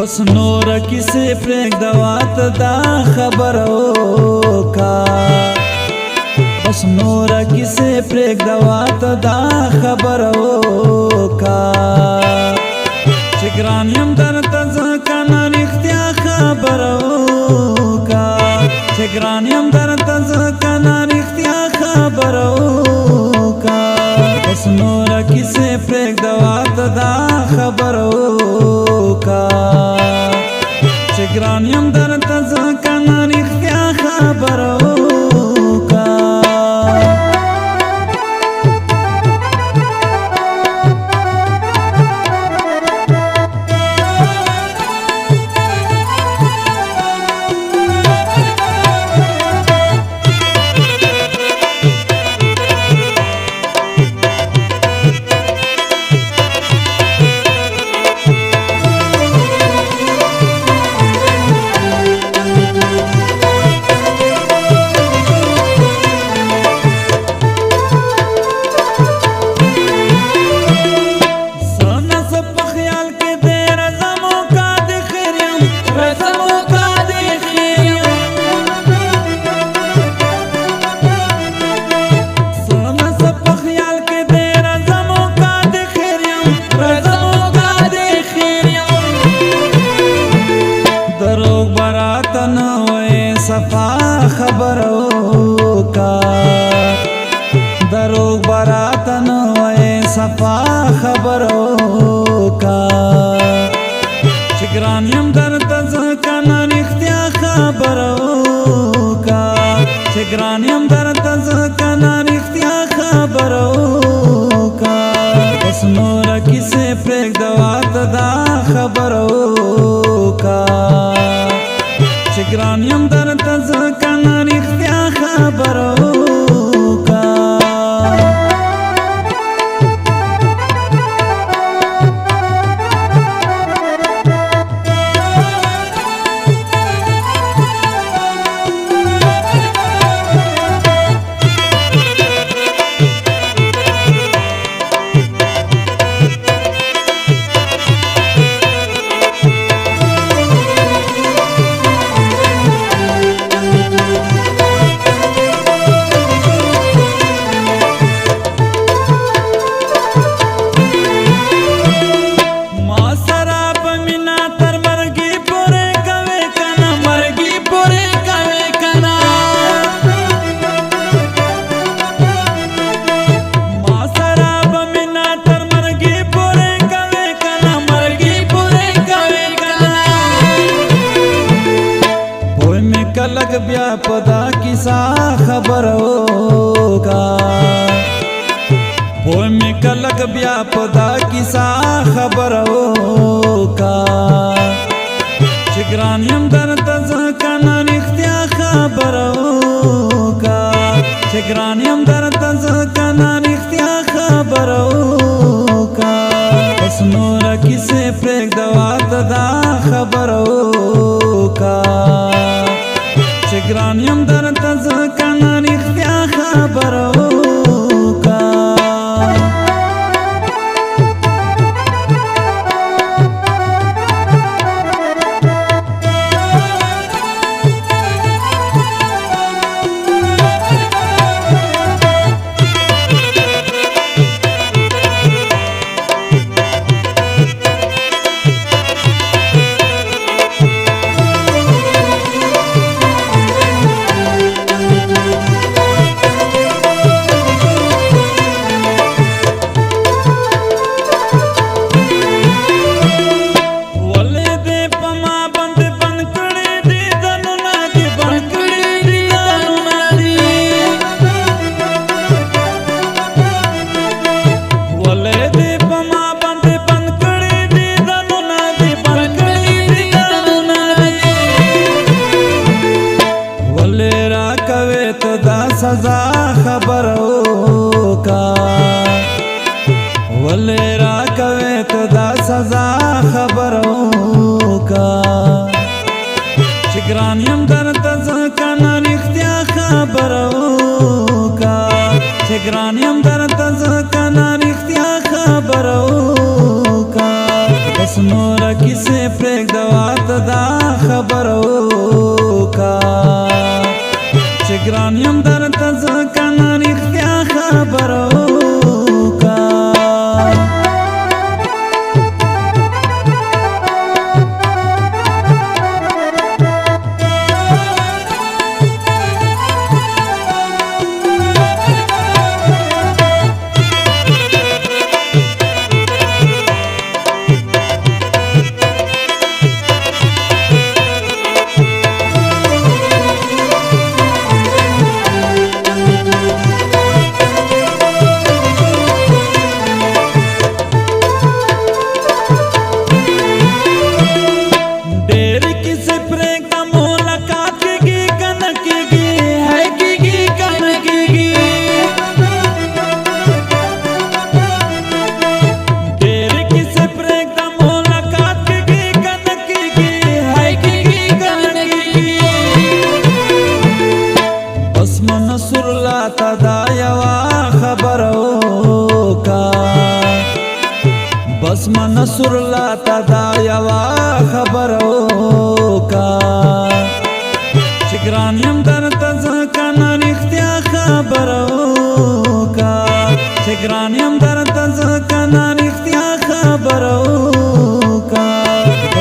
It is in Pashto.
بس نور کیسه پرېږدوات دا خبرو کا بس نور کیسه پرېږدوات دا خبرو کا چې ګران یم درته ځکه نه رښتیا خبرو کا چې ګران یم درته ځکه نه رښتیا خبرو کا بس نور کیسه پرېږدوات دا خبرو کا چې ګران یم درته ځکه نه رښتیا خبرو کا صفا خبرو کا دروغ برات نه وای صفا خبرو کا چې ګران یم درته ځکه نه رښتیا خبرو کا چې ګران یم درته ځکه نه رښتیا خبرو کا بس نور کیسه پرېږدوات دا خبرو کا چې ګران یم درته ځکه نه رښتیا خبرو کا کلک بیا پدا کیسا خبرو کا پوی می کلک بیا پدا کیسا خبرو کا چې ګران یم درته ځکه نه رښتیا خبرو کا چې ګران یم درته ځکه نه رښتیا خبرو کا بس نور کیسه پرېږدوات دا خبرو کا چې ګران یم درته ځکه نه رښتیا خبرو کا سزا خبرو کا ولې را کوي ته دا سزا خبرو کا چې ګران یم درته ځکه نه رښتیا خبرو کا چې ګران یم درته ځکه نه رښتیا خبرو کا بس نور کیسه پرېږده ته دا خبره وکړه چې ګران یم درته زه کنه رښتیا خبره وکړه تا دا یوا خبر وکړه بس منصور لا تا دا یوا خبر وکړه چې ګران یم درته زه کنه رښتیا خبره